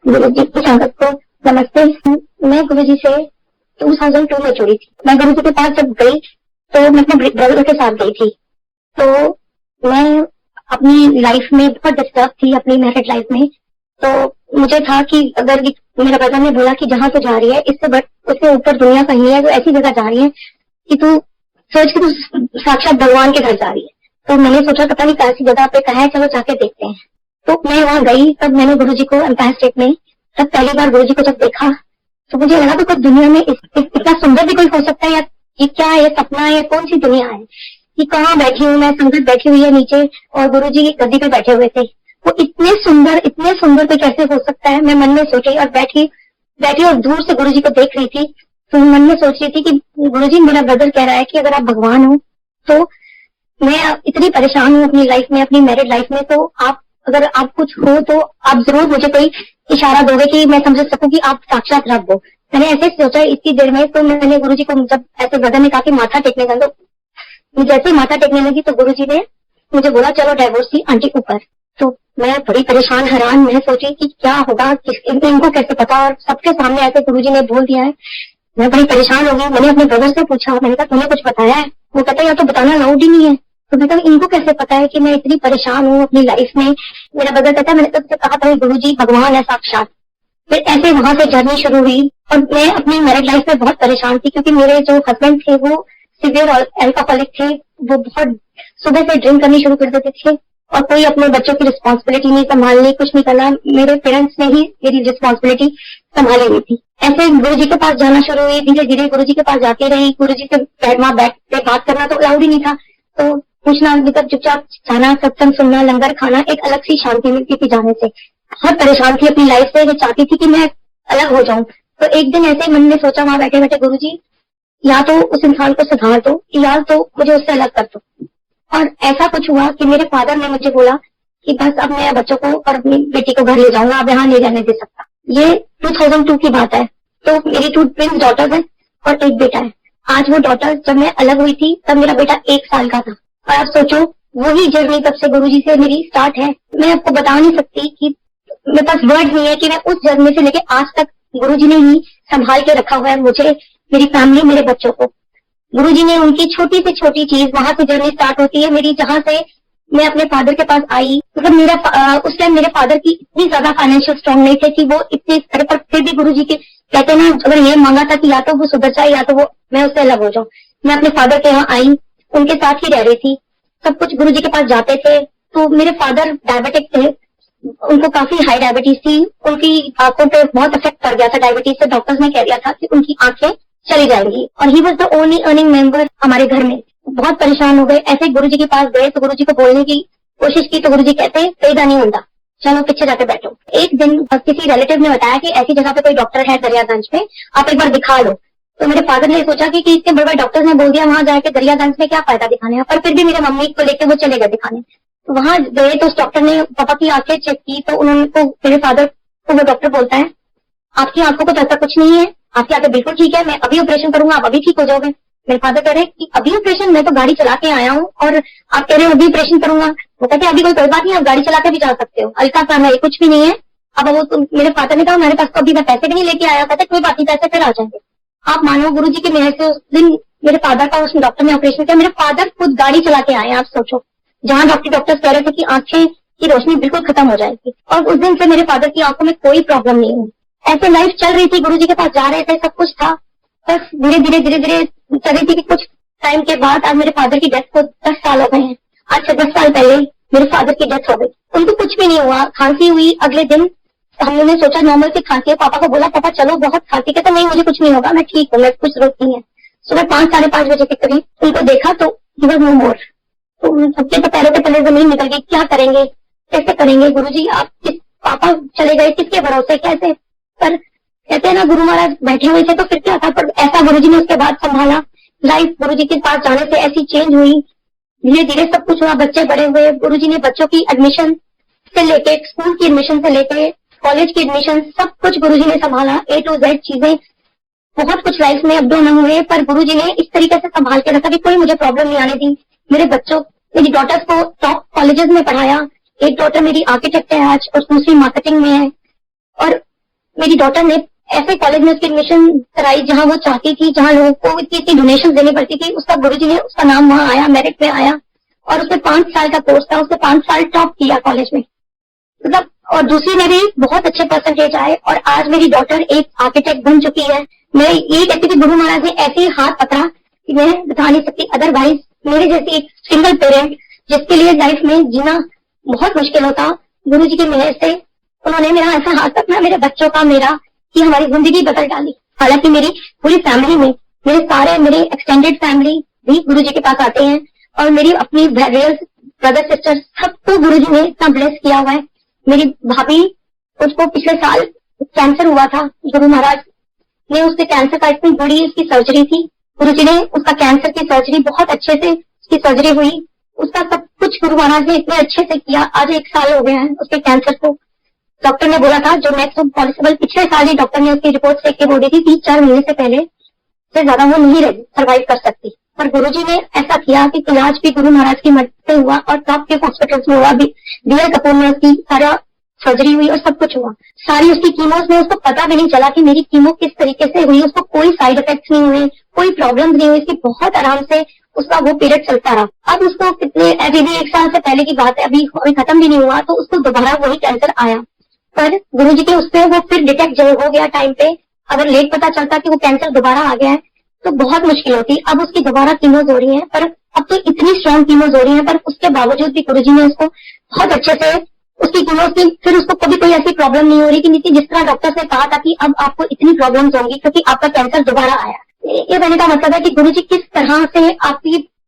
गुरु जी की संगत को नमस्ते। मैं गुरु जी से 2002 में जुड़ी थी। मैं गुरु जी के पास जब गई तो मैं अपने ब्रदर के साथ गई थी। तो मैं अपनी लाइफ में बहुत डिस्टर्ब थी, अपनी मैरिड लाइफ में। तो मुझे था कि अगर मेरा ब्रदर ने बोला कि जहाँ तू जा रही है उससे ऊपर दुनिया कहीं है, तो ऐसी जगह जा रही है कि तू सोच के तू साक्षात भगवान के घर जा रही है। तो मैंने सोचा पता नहीं कैसी जगह पे कहा है, चलो जाके देखते हैं। तो मैं वहां गई, तब मैंने गुरुजी को एम्पायर स्टेट में तब पहली बार गुरुजी को जब देखा तो मुझे लगा कि दुनिया में इतना सुंदर भी कोई हो सकता है, या ये क्या है, सपना है, कौन सी दुनिया है कि कहाँ बैठी हूँ मैं। संगत बैठी हुई है नीचे और गुरुजी की गद्दी पे बैठे हुए थे। वो इतने सुंदर तो कैसे हो सकता है, मैं मन में सोची और बैठी और दूर से गुरुजी को देख रही थी। तो मन में सोच रही थी कि गुरुजी मेरा ब्रदर कह रहा है कि अगर आप भगवान हो तो मैं इतनी परेशान हूँ अपनी लाइफ में, अपनी मैरिड लाइफ में, तो आप अगर आप कुछ हो तो आप जरूर मुझे कोई इशारा दोगे कि मैं समझ सकूं कि आप साक्षात रब हो। मैंने ऐसे सोचा इतनी देर में। तो मैंने गुरुजी को जब ऐसे ब्रदर ने कहा कि माथा टेकने का, तो जैसे ही माथा टेकने लगी तो गुरुजी ने मुझे बोला चलो डाइवोर्स की आंटी ऊपर। तो मैं बड़ी परेशान हैरान, मैं सोची कि क्या होगा, इनको कैसे पता, और सबके सामने ऐसे गुरुजी ने बोल दिया है। मैं बड़ी परेशान हो गई। मैंने अपने ब्रदर से पूछा, मैंने कहा तुम्हें कुछ बताया है? वो कहता है या तो बताना अलाउड ही नहीं है। तो मैं कहा इनको कैसे पता है कि मैं इतनी परेशान हूँ अपनी लाइफ में। मेरा ब्रदर कहता है मैंने तो कहा था गुरुजी भगवान है साक्षात। फिर ऐसे वहां से जर्नी शुरू हुई और मैं अपनी मैरिड लाइफ में बहुत परेशान थी, क्योंकि मेरे जो हस्बैंड थे वो सीवियर अल्कोहलिक थे। वो बहुत सुबह से ड्रिंक करनी शुरू कर देते थे और कोई अपने बच्चों की रिस्पॉन्सिबिलिटी नहीं संभालनी, कुछ नहीं करना। मेरे पेरेंट्स ने ही मेरी रिस्पॉन्सिबिलिटी संभाली हुई थी। ऐसे गुरु जी के पास जाना शुरू हुई, धीरे धीरे गुरु जी के पास जाती रही। गुरु जी से वहां बैठ के बात करना तो अलाउड ही नहीं था, तो पूछना, मतलब चुपचाप जाना, सत्संग सुनना, लंगर खाना, एक अलग सी शांति मिलती थी जाने से। बहुत परेशान थी अपनी लाइफ से, मैं चाहती थी कि मैं अलग हो जाऊं। तो एक दिन ऐसे मन में सोचा वहां बैठे बैठे, गुरु जी या तो उस इंसान को सुधार दो या तो मुझे उससे अलग कर दो। और ऐसा कुछ हुआ कि मेरे फादर ने मुझे बोला कि बस अब मैं बच्चों को और अपनी बेटी को घर ले जाऊंगा, अब यहाँ नहीं रहने दे सकता। ये 2002 की बात है। तो मेरी 2 ट्विन डॉटर्स हैं और एक बेटा है। आज वो डॉटर, जब मैं अलग हुई थी तब मेरा बेटा 1 साल का था। और आप सोचो वही जर्नी तब से गुरुजी से मेरी स्टार्ट है। मैं आपको बता नहीं सकती कि मेरे पास वर्ड नहीं है कि मैं उस जर्नी से लेके आज तक गुरुजी ने ही संभाल के रखा हुआ है मुझे, मेरी फैमिली, मेरे बच्चों को। गुरुजी ने उनकी छोटी से छोटी चीज, वहां से जर्नी स्टार्ट होती है मेरी, जहां से मैं अपने फादर के पास आई। मतलब मेरा उस टाइम मेरे फादर की इतनी ज्यादा फाइनेंशियल स्ट्रांग नहीं थे कि वो इतने स्तर पर, फिर भी गुरुजी के कहते ना, अगर ये मांगा था कि या तो वो सुधर जाए या तो वो मैं उससे अलग हो जाऊं। मैं अपने फादर के यहाँ आई, उनके साथ ही रह रही थी, सब कुछ गुरुजी के पास जाते थे। तो मेरे फादर डायबिटिक थे, उनको काफी हाई डायबिटीज थी, उनकी आंखों पे बहुत इफेक्ट पड़ गया था डायबिटीज से। डॉक्टर्स ने कह दिया था कि उनकी आंखें चली जाएंगी और he was the only earning member हमारे घर में। बहुत परेशान हो गए। ऐसे गुरुजी के पास गए तो गुरुजी को बोलने की कोशिश की तो गुरुजी कहते पेदा नहीं होता, चलो पीछे जाके बैठो। एक दिन किसी रिलेटिव ने बताया कि ऐसी जगह पे कोई डॉक्टर है दरियागंज में, आप एक बार दिखा लो। तो मेरे फादर ने सोचा कि इतने बड़े बड़े डॉक्टर्स ने बोल दिया वहां जाके दरियागंज में क्या फायदा दिखाने, पर फिर भी मेरे मम्मी को लेकर वो चले गए दिखाने। तो वहां गए तो उस डॉक्टर ने पापा की आंखें चेक की तो उन्होंने, मेरे फादर को वो डॉक्टर बोलता है आपकी आंखों को तो ऐसा कुछ नहीं है, आपकी आंखें बिल्कुल ठीक है, मैं अभी ऑपरेशन करूंगा, आप अभी ठीक हो जाओगे। मेरे फादर कह रहे हैं कि अभी ऑपरेशन? मैं तो गाड़ी चला के आया हूँ और आप कह रहे हो अभी ऑपरेशन करूंगा। वो कहते हैं अभी कोई बात नहीं, आप गाड़ी चला के भी जा सकते हो, अल्ट्रासाउंड है, कुछ भी नहीं है। अब वो तो मेरे फादर ने कहा मेरे पास तो अभी मैं पैसे भी नहीं लेके आया। कहते कोई बात नहीं, पैसे फिर आ जाएंगे। आप मानो गुरु जी की मेहर से उस दिन मेरे फादर का उस डॉक्टर ने ऑपरेशन किया। मेरे फादर खुद गाड़ी चला के आए। आप सोचो, जहां डॉक्टर्स कह रहे थे कि आंखें की रोशनी बिल्कुल खत्म हो जाएगी, और उस दिन से मेरे फादर की आंखों में कोई प्रॉब्लम नहीं हुई। ऐसे लाइफ चल रही थी, गुरुजी के पास जा रहे थे, सब कुछ था। बस धीरे धीरे चल रही थी कि कुछ टाइम के बाद आज मेरे फादर की डेथ को 10 साल हो गए हैं। आज से 10 साल पहले मेरे फादर की डेथ हो गई। उनको कुछ भी नहीं हुआ, खांसी हुई। अगले दिन हमने सोचा नॉर्मल सी खांसी है, पापा को बोला पापा चलो बहुत खांसी, कहता नहीं मुझे कुछ नहीं होगा, मैं ठीक हूँ, मैं कुछ जरूरत नहीं है। सुबह 5 साढ़े 5 बजे के करीब उनको देखा तो ही वाज नो मोर। तो सबके तो पैरों के तले जमीन निकल गई, क्या करेंगे, कैसे करेंगे गुरुजी, आप पापा चले गए किसके भरोसे, कैसे? पर कहते हैं ना गुरु महाराज बैठे हुए थे तो फिर क्या था। पर ऐसा गुरुजी ने उसके बाद संभाला। लाइफ गुरुजी के पास जाने से ऐसी चेंज हुई, धीरे धीरे सब कुछ हुआ, बच्चे बड़े हुए। गुरुजी ने बच्चों की एडमिशन से लेके, स्कूल की एडमिशन से लेके कॉलेज की एडमिशन, सब कुछ गुरुजी ने संभाला। A to Z चीजें, बहुत कुछ लाइफ में अप डाउन हुए, पर गुरुजी ने इस तरीके से संभाल के रखा कि कोई मुझे प्रॉब्लम नहीं आने दी। मेरे बच्चों, मेरी डॉटर्स को टॉप कॉलेजेस में पढ़ाया। एक डॉटर मेरी आर्किटेक्ट है आज और दूसरी मार्केटिंग में है। और मेरी डॉटर ने ऐसे कॉलेज में उसकी एडमिशन कराई जहां वो चाहती थी, जहां लोगों को इतनी इतनी डोनेशन देनी पड़ती थी। उसका गुरुजी ने, उसका नाम वहां आया, मेरिट में आया, और उसने 5 साल का कोर्स था, उसने 5 साल टॉप किया कॉलेज में, मतलब। और दूसरी में भी बहुत अच्छे परसेंटेज आए, और आज मेरी डॉटर एक आर्किटेक्ट बन चुकी है। मैं ये कहती थी गुरु महाराज ने ऐसे ही हाथ पकड़ा कि मैं बता नहीं सकती। अदरवाइज मेरे जैसी एक सिंगल पेरेंट जिसके लिए लाइफ में जीना बहुत मुश्किल होता, गुरु जी की मेहर से उन्होंने मेरा ऐसा हाथ पकड़ा, मेरे बच्चों का, मेरा, कि हमारी जिंदगी बदल डाली। हालांकि मेरी पूरी फैमिली में मेरे एक्सटेंडेड फैमिली भी गुरु जी के पास आते हैं, और मेरी अपनी ब्रदर सिस्टर सबको गुरु जी ने इतना ब्लेस किया हुआ है। मेरी भाभी, उसको पिछले साल कैंसर हुआ था, गुरु महाराज ने उसके कैंसर का, इतनी बड़ी उसकी सर्जरी थी, गुरु जी ने उसका कैंसर की सर्जरी बहुत अच्छे से, उसकी सर्जरी हुई, उसका सब कुछ गुरु महाराज ने इतने अच्छे से किया। आज 1 साल हो गया है उसके कैंसर को। डॉक्टर ने बोला था जो नेक्स्ट पॉसिबल, पिछले साल ही डॉक्टर ने उसकी रिपोर्ट देख के बोल दी थी 3-4 महीने से पहले से ज्यादा वो नहीं सर्वाइव कर सकती। पर गुरुजी ने ऐसा किया कि इलाज भी गुरु महाराज की मदद से हुआ, और टॉप के हॉस्पिटल्स में हुआ भी। बीआर कपूर में उसकी सारा सर्जरी हुई और सब कुछ हुआ। सारी उसकी कीमोस में उसको पता भी नहीं चला कि मेरी कीमो किस तरीके से हुई। उसको कोई साइड इफेक्ट्स नहीं हुए, कोई प्रॉब्लम नहीं हुई, इसकी बहुत आराम से उसका वो पीरियड चलता रहा। अब उसको कितने, अभी भी 1 साल से पहले की बात है, अभी खत्म भी नहीं हुआ, तो उसको दोबारा वही कैंसर आया। पर गुरुजी के उससे वो फिर डिटेक्ट जब हो गया टाइम पे, अगर लेट पता चलता कि वो कैंसर दोबारा आ गया है तो बहुत मुश्किल होती। अब उसकी दोबारा कीमोज हो रही है, पर अब तो इतनी स्ट्रॉन्ग कीमोज हो रही है, पर उसके बावजूद भी गुरुजी ने उसको बहुत अच्छे से उसकी कीमोज की, फिर उसको कभी कोई ऐसी प्रॉब्लम नहीं हो रही कि नीति जिस तरह डॉक्टर्स ने कहा था कि अब आपको इतनी प्रॉब्लम्स होंगी क्योंकि आपका कैंसर दोबारा आया। ये कहने का मतलब है कि गुरुजी किस तरह से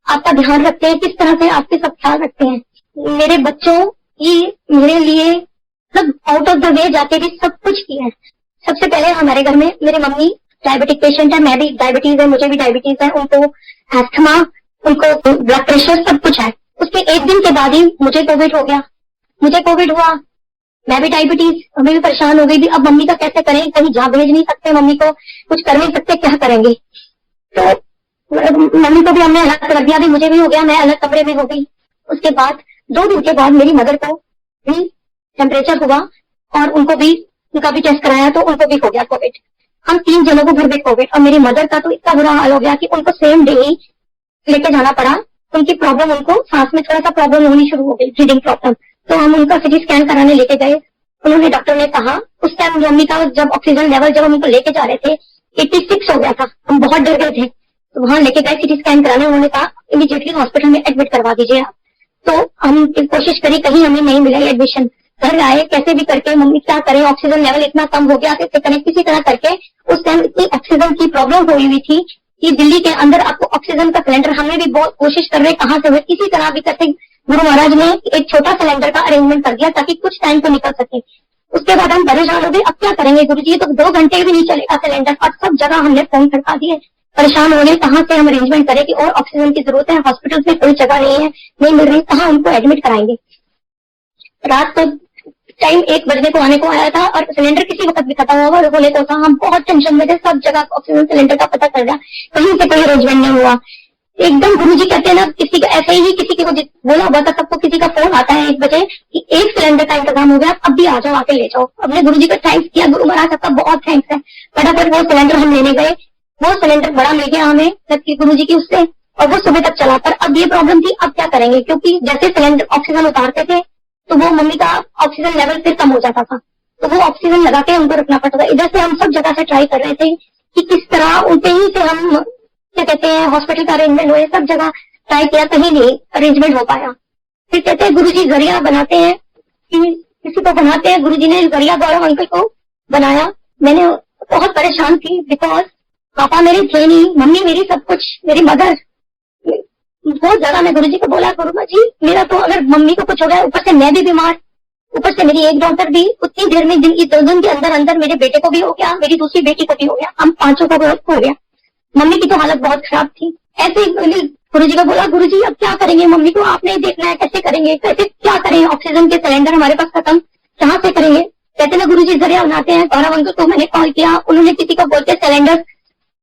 आपका ध्यान रखते हैं, किस तरह से आपके सब ख्याल रखते हैं। मेरे बच्चों की मेरे लिए सब आउट ऑफ द वे जाके भी सब कुछ किया है। सबसे पहले हमारे घर में मेरी मम्मी डायबिटिक पेशेंट है, मैं भी डायबिटीज है, मुझे भी डायबिटीज है, उनको एस्थमा, उनको ब्लड प्रेशर, सब कुछ है। उसके 1 दिन के बाद ही मुझे कोविड हो गया। मुझे कोविड हुआ, मैं भी डायबिटीज, हमें भी परेशान हो गई भी। अब मम्मी का कैसे करें, कहीं जा भेज नहीं सकते, मम्मी को कुछ कर नहीं सकते, क्या करेंगे। तो मम्मी को भी हमने अलग कर दिया, भी मुझे भी हो गया, मैं अलग कमरे में हो गई। उसके बाद 2 दिन के बाद मेरी मदर को भी टेम्परेचर हुआ, और उनका भी टेस्ट कराया तो उनको भी हो गया कोविड। हम 3 जनों को घर में कोविड, और मेरी मदर का तो इतना बुरा हाल हो गया कि उनको सेम डे ही लेके जाना पड़ा। उनकी प्रॉब्लम, उनको सांस में थोड़ा सा प्रॉब्लम होनी शुरू हो गई, ब्रीदिंग प्रॉब्लम। तो हम उनका सिटी स्कैन कराने लेके गए। उन्होंने, डॉक्टर ने कहा, उस टाइम मम्मी का जब ऑक्सीजन लेवल, जब हम उनको लेके जा रहे थे 86 हो गया था, हम बहुत डर गए थे। तो वहां लेके गए सिटी स्कैन कराने, उन्होंने कहा इमीडिएटली हॉस्पिटल में एडमिट करवा दीजिए आप। तो हम कोशिश करी, कहीं हमें नहीं मिला एडमिशन। घर आए, कैसे भी करके मम्मी क्या करें, ऑक्सीजन लेवल इतना कम हो गया, कैसे करें, किसी तरह करके। उस टाइम इतनी ऑक्सीजन की प्रॉब्लम हुई थी कि दिल्ली के अंदर आपको ऑक्सीजन का सिलेंडर, हमने भी बहुत कोशिश कर रहे कहाँ से हुए, किसी तरह भी करके गुरु महाराज ने एक छोटा सिलेंडर का अरेंजमेंट कर दिया ताकि कुछ टाइम तो निकल सके। उसके बाद हम परेशान हो गए, अब क्या करेंगे गुरु जी, तो 2 घंटे भी नहीं चलेगा सिलेंडर, और सब जगह हमने फोन खड़का दिए, परेशान हो गए कहाँ से हम अरेंजमेंट करें कि और ऑक्सीजन की जरूरत है, हॉस्पिटल में कोई जगह नहीं है, नहीं मिल रही, कहाँ उनको एडमिट कराएंगे। रात को टाइम 1 बजने को आने को आया था, और सिलेंडर किसी वक्त भी खत्म हुआ होने को था। हम बहुत टेंशन में थे, सब जगह ऑक्सीजन सिलेंडर का पता चल रहा, कहीं से कोई अरेंजमेंट नहीं हुआ। एकदम गुरुजी कहते हैं ना, किसी का ऐसे ही किसी को बोला हुआ था, सबको किसी का फोन आता है 1 बजे कि 1 सिलेंडर का इंतजाम हो गया, अब भी आ जाओ, आके ले जाओ। हमने गुरुजी का थैंक्स किया, गुरु महाराज सबका बहुत थैंक्स है। फटाफट वो सिलेंडर हम लेने गए, वो सिलेंडर बड़ा मिल गया हमें जबकि गुरुजी की उससे, और वो सुबह तक चला। पर अब ये प्रॉब्लम थी, अब क्या करेंगे, क्योंकि जैसे सिलेंडर ऑक्सीजन उतारते थे तो वो मम्मी का ऑक्सीजन लेवल फिर कम हो जाता था, तो वो ऑक्सीजन लगा के उनको रखना पड़ता था। इधर से हम सब जगह से ट्राई कर रहे थे कि किस तरह उनसे ही से हम, क्या कहते हैं, हॉस्पिटल का अरेंजमेंट हुए, सब जगह ट्राई किया, कहीं नहीं अरेंजमेंट हो पाया। फिर कहते हैं गुरुजी जरिया बनाते हैं, किसी को बनाते हैं। गुरुजी ने जरिया गौरव अंकल को बनाया। मैंने बहुत परेशान थी, बिकॉज पापा मेरे थे नहीं, मम्मी मेरी सब कुछ, मेरी मदर। बहुत ज्यादा मैं गुरुजी को बोला, गुरु जी मेरा तो अगर मम्मी को कुछ हो गया, ऊपर से मैं भी बीमार, ऊपर से मेरी एक डॉटर भी, उतनी देर में 2 दिन के अंदर अंदर मेरे बेटे को भी हो गया, मेरी दूसरी बेटी को भी हो गया, हम 5 को हो गया। मम्मी की तो हालत बहुत खराब थी। ऐसे ही गुरुजी को बोला, गुरुजी अब क्या करेंगे, मम्मी को आपने ही देखना है, कैसे करेंगे, कैसे क्या करें, ऑक्सीजन के सिलेंडर हमारे पास खत्म, कहाँ से करेंगे। कहते ना गुरुजी जरिया बनाते हैं। गौरव अंकल को मैंने कॉल किया, उन्होंने किसी को बोलते सिलेंडर,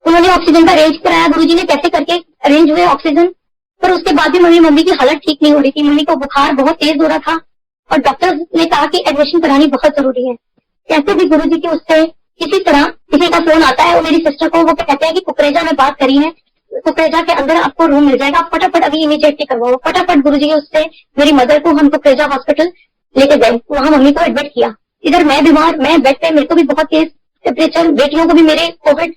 उन्होंने ऑक्सीजन का अरेंज कराया, गुरुजी ने कैसे करके अरेंज हुए ऑक्सीजन। पर उसके बाद भी मम्मी की हालत ठीक नहीं हो रही थी, मम्मी को बुखार बहुत तेज हो रहा था, और डॉक्टर ने कहा कि एडमिशन करानी बहुत जरूरी है। कैसे भी गुरुजी की उससे किसी तरह किसी का फोन आता है और मेरी सिस्टर को वो कहते हैं कि कुकरेजा में बात करी है, कुकरेजा के अंदर आपको रूम मिल जाएगा, आप फटाफट अभी इमीडिएटली करवाओ। फटाफट गुरुजी ने उससे मेरी मदर को हम कुकरेजा हॉस्पिटल लेके गए, वहां मम्मी को एडमिट किया। इधर मैं बीमार, मैं बेड पे, मेरे को भी बहुत तेज टेम्परेचर, बेटियों को भी मेरे कोविड,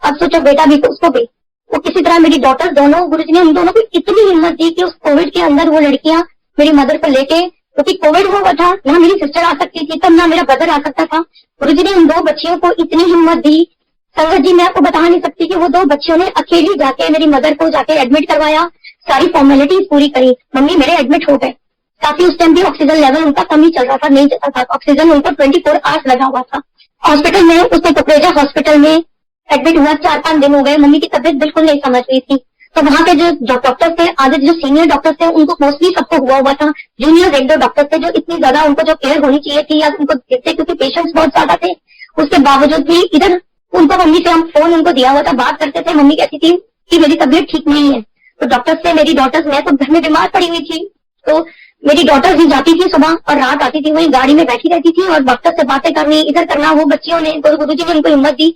अब सोचो बेटा भी उसको भी। वो किसी तरह मेरी डॉटर दोनों, गुरुजी ने उन दोनों को इतनी हिम्मत दी कि उस कोविड के अंदर वो लड़कियां मेरी मदर को लेके, क्योंकि कोविड हुआ था ना, मेरी सिस्टर आ सकती थी तब, ना मेरा ब्रदर आ सकता था। गुरुजी ने उन दो बच्चियों को इतनी हिम्मत दी, संगत जी मैं आपको बता नहीं सकती कि वो दो बच्चियों ने अकेली जाके मेरी मदर को जाके एडमिट करवाया, सारी फॉर्मेलिटीज पूरी करी। मम्मी मेरे एडमिट हो गए, काफी उस टाइम भी ऑक्सीजन लेवल उनका कम ही चल रहा था, नहीं चलता था ऑक्सीजन, उनको 24 आवर्स लगा हुआ था। हॉस्पिटल में, उसने कुकरेजा हॉस्पिटल में एडमिट हुआ, 4-5 दिन हो गए, मम्मी की तबीयत बिल्कुल नहीं समझ रही थी। तो वहां के जो डॉक्टर्स थे, आधे जो सीनियर डॉक्टर्स थे, उनको मोस्टली सबको हुआ था। जूनियर 1-2 डॉक्टर्स थे जो इतनी ज्यादा उनको जो केयर होनी चाहिए थी या उनको देखते, क्योंकि पेशेंट्स बहुत ज्यादा थे, उसके बावजूद भी इधर उनको मम्मी से हम फोन उनको दिया हुआ था, बात करते थे। मम्मी कहती थी कि मेरी तबीयत ठीक नहीं है। तो डॉक्टर से मेरी डॉटर्स, मैं तो घर में बीमार पड़ी हुई थी, तो मेरी डॉटर भी जाती थी सुबह और रात आती थी, वही गाड़ी में बैठी रहती थी और डॉक्टर से बातें करनी, इधर करना। वो बच्चियों ने, गुरुजी ने उनको हिम्मत दी।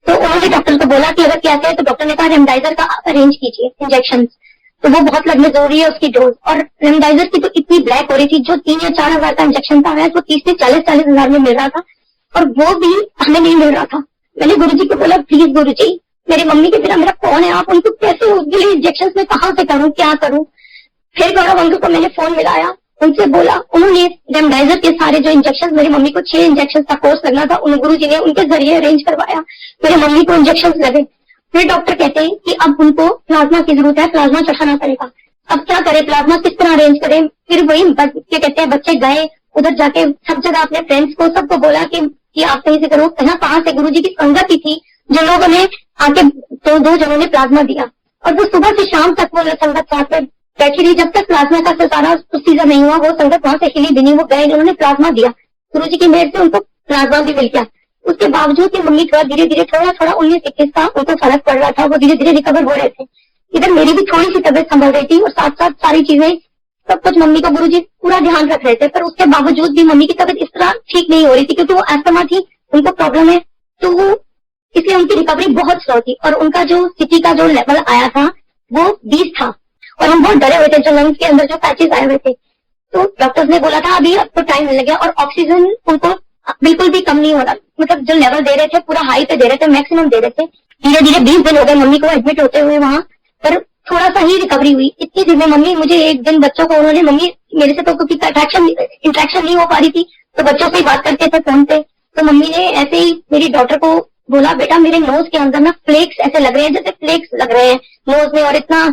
तो उन्होंने डॉक्टर को बोला कि अगर कैसे है, तो डॉक्टर ने कहा रेमडाइजर का अरेंज कीजिए इंजेक्शन, तो वो बहुत लगने जरूरी है उसकी डोज। और रेमडाइजर की तो इतनी ब्लैक हो रही थी, जो 3 या 4 हजार का इंजेक्शन था, वो 30 से 40 हजार में मिल रहा था, और वो भी हमें नहीं मिल रहा था। मैंने गुरुजी को बोला प्लीज गुरुजी, मेरी मम्मी के बिना मेरा कौन है, आप उनको कैसे उसके लिए इंजेक्शन में कहाँ से करूँ, क्या करूँ। फिर गौरव अंकल को मैंने फोन मिलाया, उनसे बोला, उन्होंने रेमडाइजर के सारे जो इंजेक्शन, मेरी मम्मी को 6 इंजेक्शन का कोर्स लगना था, उन गुरुजी ने उनके जरिए अरेंज करवाया, मेरी मम्मी को इंजेक्शन लगे। फिर डॉक्टर कहते हैं कि अब उनको प्लाज्मा की जरूरत है, प्लाज्मा चढ़ाना पड़ेगा। अब क्या करे, प्लाज्मा किस तरह अरेंज करें। फिर वही क्या कहते हैं, बच्चे गए उधर जाके, सब जगह अपने फ्रेंड्स को सबको बोला कि आप कहीं से करो, कहाँ से। गुरुजी की संगत ही थी, जो लोगों ने आके, तो 2 जनों ने प्लाज्मा दिया, और वो सुबह से शाम तक वो संगत साथ में बैठी रही, जब तक प्लाज्मा का सारा प्रोसीजर नहीं हुआ। वो संगत वहां से हिली भी नहीं, वो गए, उन्होंने प्लाज्मा दिया, गुरुजी की मेहर से उनको प्लाज्मा भी मिल गया। उसके बावजूद भी मम्मी थोड़ा धीरे धीरे, थोड़ा 19-21 का उनको फर्क पड़ रहा था, वो धीरे धीरे रिकवर हो रहे थे। इधर मेरी भी थोड़ी सी तबीयत संभल रही थी, और साथ साथ सारी चीजें, सब कुछ मम्मी को गुरुजी पूरा ध्यान रख रहे थे। पर उसके बावजूद भी मम्मी की तबीयत इस तरह ठीक नहीं हो रही थी, क्योंकि वो अस्थमा थी, उनको प्रॉब्लम है, तो वो इसलिए उनकी रिकवरी बहुत स्लो थी। और उनका जो सिटी का जो लेवल आया था वो 20 था, और हम बहुत डरे हुए थे, जो लंग्स के अंदर जो पैचेस आए हुए थे। तो डॉक्टर्स ने बोला था अभी आपको टाइम मिल गया, और ऑक्सीजन उनको बिल्कुल भी कम नहीं हो रहा, मतलब जो लेवल दे रहे थे पूरा हाई पे दे रहे थे, मैक्सिमम दे रहे थे। धीरे धीरे 20 दिन हो गए मम्मी को एडमिट होते हुए वहां पर, थोड़ा सा ही रिकवरी हुई। इतनी दिन में मम्मी, मुझे एक दिन बच्चों को उन्होंने, मम्मी मेरे से तो क्योंकि इंट्रैक्शन नहीं हो पा रही थी, तो बच्चों से ही बात करते थे फोन पे, तो मम्मी ने ऐसे ही मेरी डॉटर को बोला, बेटा मेरे नोज के अंदर ना फ्लेक्स ऐसे लग रहे हैं, जैसे फ्लेक्स लग रहे हैं नोज में, और इतना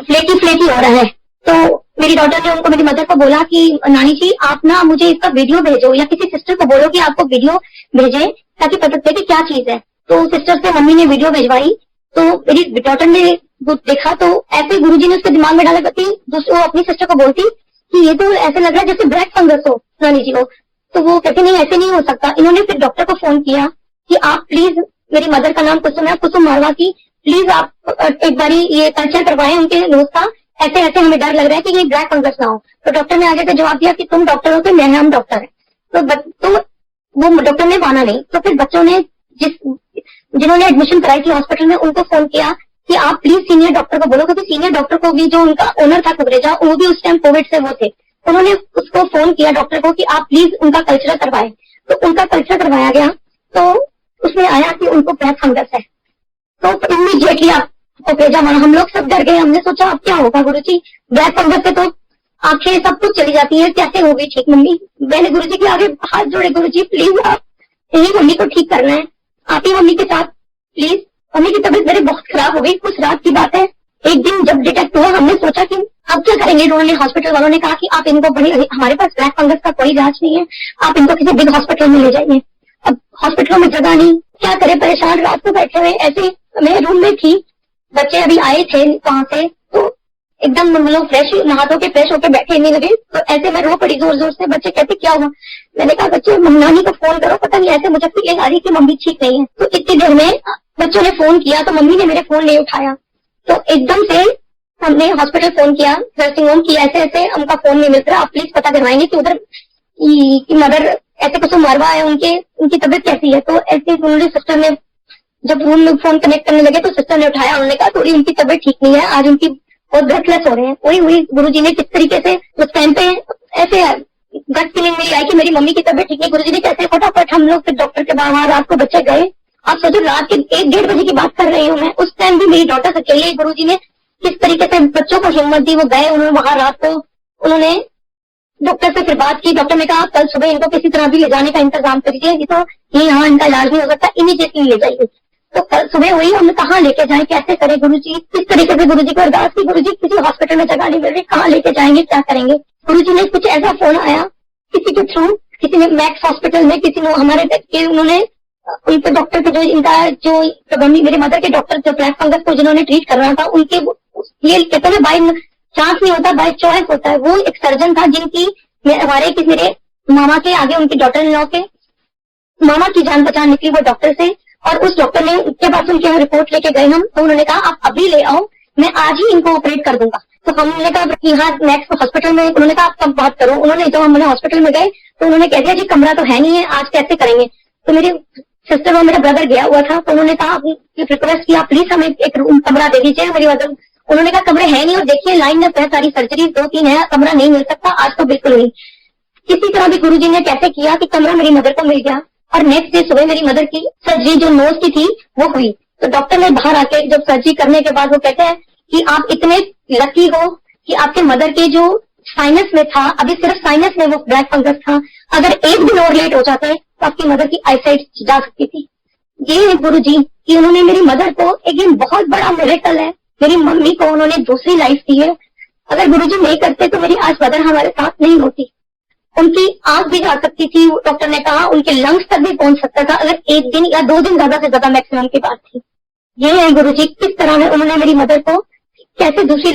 फ्लेकी हो रहा है। तो मेरी डॉटर ने उनको, मेरी मदर को बोला कि नानी जी आप ना मुझे इसका वीडियो भेजो, या किसी सिस्टर को बोलो कि आपको वीडियो भेजे, ताकि पता चले कि क्या चीज है। तो सिस्टर से मम्मी ने वीडियो भेजवाई, तो मेरी डॉटर ने देखा, तो ऐसे गुरुजी ने उसके दिमाग में डाला कि वो अपनी सिस्टर को बोलती कि ये तो ऐसे लग रहा है जैसे ब्लैक फंगस हो नानी जी को। तो वो कहती नहीं, ऐसे नहीं हो सकता। इन्होंने फिर डॉक्टर को फोन किया कि आप प्लीज, मेरी मदर का नाम कुसुम है, कुसुम मारवा की, प्लीज आप एक बारी ये कल्चर करवाएं उनके नोज का, ऐसे ऐसे हमें डर लग रहा है कि ये ब्लैक फंगस ना हो। तो डॉक्टर ने आगे से जवाब दिया कि तुम डॉक्टर हो, तो मैं, हम डॉक्टर है। तो वो डॉक्टर ने माना नहीं। तो फिर बच्चों ने, जिन्होंने एडमिशन कराई थी हॉस्पिटल में, उनको फोन किया कि आप प्लीज सीनियर डॉक्टर को बोलो, क्योंकि सीनियर डॉक्टर को भी, जो उनका ओनर था कुकरेजा, वो भी उस टाइम कोविड से वो थे। उन्होंने उसको फोन किया डॉक्टर को कि आप प्लीज उनका कल्चर करवाएं। तो उनका कल्चर करवाया गया, तो उसमें आया कि उनको ब्लैक फंगस है। तो इमीडिएटली आपको भेजा, वहां हम लोग सब डर गए। हमने सोचा अब क्या होगा गुरुजी, ब्लैक फंगस से तो आंखें सब कुछ चली जाती है, कैसे होगी ठीक मम्मी। मैंने गुरुजी के आगे हाथ जोड़े, गुरुजी प्लीज आप यही मम्मी को ठीक करना है, आप ही मम्मी के साथ प्लीज। मम्मी की तबीयत मेरी बहुत खराब हो गई, कुछ रात की बात है। एक दिन जब डिटेक्ट हुआ, हमने सोचा कि अब क्या करेंगे। उन्होंने, हॉस्पिटल वालों ने कहा कि आप इनको हमारे पास ब्लैक फंगस का कोई इलाज नहीं है, आप इनको किसी बिग हॉस्पिटल में ले जाइए। अब हॉस्पिटलों में जगह नहीं, क्या करे, परेशान रात को बैठे हुए ऐसे। मैं रूम में थी, बच्चे अभी आए थे वहां से, तो एकदम हम लोग फ्रेश, नहा धो के फ्रेश होके बैठे नहीं लगे, तो ऐसे मैं रो पड़ी जोर जोर से। बच्चे कहते क्या हुआ, मैंने कहा बच्चे नानी को फोन करो, पता नहीं ऐसे मुझे फीलिंग आ रही कि मम्मी ठीक नहीं है। तो इतनी देर में बच्चों ने फोन किया, तो मम्मी ने मेरे फोन नहीं उठाया, तो एकदम से हमने हॉस्पिटल फोन किया, नर्सिंग होम की, ऐसे ऐसे उनका फोन नहीं मिल रहा, आप प्लीज पता करवाएंगे कि उधर कि मदर ऐसे कुछ मरवा है, उनकी तबीयत कैसी है। तो ऐसे उन्होंने सिस्टर ने जब रूम में फोन कनेक्ट करने लगे तो सिस्टर ने उठाया, उन्होंने कहा थोड़ी उनकी तबीयत ठीक नहीं है, आज उनकी बहुत ब्रेथलेस हो रहे हैं। वही गुरुजी ने किस तरीके से उस टाइम पे ऐसे गट फीलिंग मेरी आई कि मेरी मम्मी की तबीयत ठीक नहीं, गुरुजी ने कैसे फटाफट हम लोग फिर डॉक्टर के पास, वहां रात को बच्चे गए। आप सोचो रात के 1-1:30 बजे की बात कर रही हूँ मैं, उस टाइम भी मेरी डॉटर अकेले, गुरुजी ने किस तरीके से बच्चों को हिम्मत दी, वो गए, उन्होंने वहां रात को उन्होंने डॉक्टर से फिर बात की। डॉक्टर ने कहा कल सुबह इनको किसी तरह भी ले जाने का इंतजाम करिए, ये तो ये यहाँ इनका इलाज नहीं हो सकता, इमीडिएटली ले जाइए। तो कल सुबह वही हमने कहाँ लेके जाए, कैसे करें गुरुजी, किस तरीके से गुरुजी को अरदास की, गुरुजी किसी हॉस्पिटल में जगह नहीं मिल रही, कहाँ लेके जाएंगे, क्या करेंगे। गुरुजी ने कुछ ऐसा फोन आया किसी के थ्रू, किसी ने मैक्स हॉस्पिटल में, किसी ने हमारे उन्होंने उनके डॉक्टर के जो इनका जो मेरे मदर के डॉक्टर जो ब्लैक फंगस को जिन्होंने ट्रीट कर रहा था, उनके ये कहते हैं बाय चांस नहीं होता, बाय चॉइस होता है। वो एक सर्जन था जिनकी मेरे मामा के आगे उनकी डॉटर इन लॉ के मामा की जान पहचान निकली वो डॉक्टर से। और उस डॉक्टर ने के पास उनके यहाँ रिपोर्ट लेके गए हम, तो उन्होंने कहा आप अभी ले आओ, मैं आज ही इनको ऑपरेट कर दूंगा। तो हमने कहा कि यहाँ नेक्स्ट हॉस्पिटल में, उन्होंने कहा आप कब बात करो। उन्होंने जब हमने हॉस्पिटल में गए तो उन्होंने कह दिया जी कमरा तो है नहीं है, आज कैसे करेंगे। तो मेरी सिस्टर और मेरा ब्रदर गया हुआ था, तो उन्होंने कहा रिक्वेस्ट किया प्लीज हमें एक रूम कमरा दे दीजिए। मेरी मदर उन्होंने कहा कमरे है नहीं, और देखिए लाइन में सारी सर्जरी 2-3 है, कमरा नहीं मिल सकता आज तो बिल्कुल नहीं। किसी तरह भी गुरुजी ने कैसे किया कि कमरा मेरी मदर को मिल गया, और नेक्स्ट डे सुबह मेरी मदर की सर्जरी जो नोज की थी वो हुई। तो डॉक्टर ने बाहर आके जब सर्जरी करने के बाद वो कहते हैं कि आप इतने लकी हो कि आपके मदर के जो साइनस में था, अभी सिर्फ साइनस में वो ब्लैक फंगस था, अगर एक दिन और लेट हो जाते तो आपकी मदर की आईसाइट जा सकती थी। ये है गुरुजी कि उन्होंने मेरी मदर को एक बहुत बड़ा मिरेकल है, मेरी मम्मी को उन्होंने दूसरी लाइफ दी है। अगर गुरुजी नहीं करते तो मेरी आज मदर हमारे साथ नहीं होती, उनकी आंख भी जा सकती थी, डॉक्टर ने कहा उनके लंग्स तक भी पहुंच सकता था अगर 1 दिन या 2 दिन ज्यादा से ज्यादा मैक्सिमम की बात थी। ये है गुरुजी किस तरह उन्होंने मेरी मदर को कैसे दूसरी